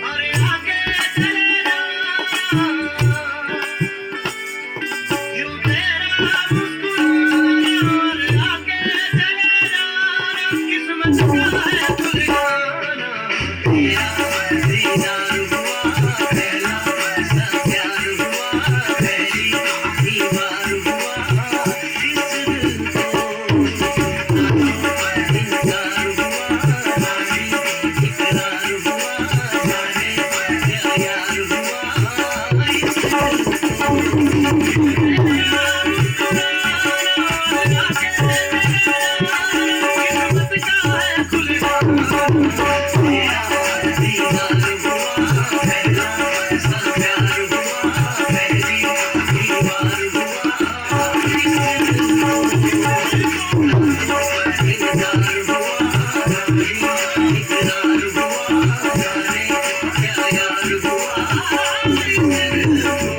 अरे आगे चले जाना, यूं तेरा मुस्कुराना, और आगे चले जाना, किस्मत का है खुल जाना। तेरा दीदार हुआ, पहला ऐसा प्यार हुआ, पहली ही बार हुआ इस दिल को। इंतजार हुआ, जाने इकरार हुआ, जाने क्या यार हुआ इस दिल को। तेरा मुस्कुराना, आगे चले जाना, किस्मत का है खुल जाना। तेरा दीदार हुआ, पहला ऐसा प्यार हुआ, पहली ही बार हुआ इस दिल को। इंतजार हुआ, जाने इकरार हुआ, जाने क्या यार हुआ इस दिल को।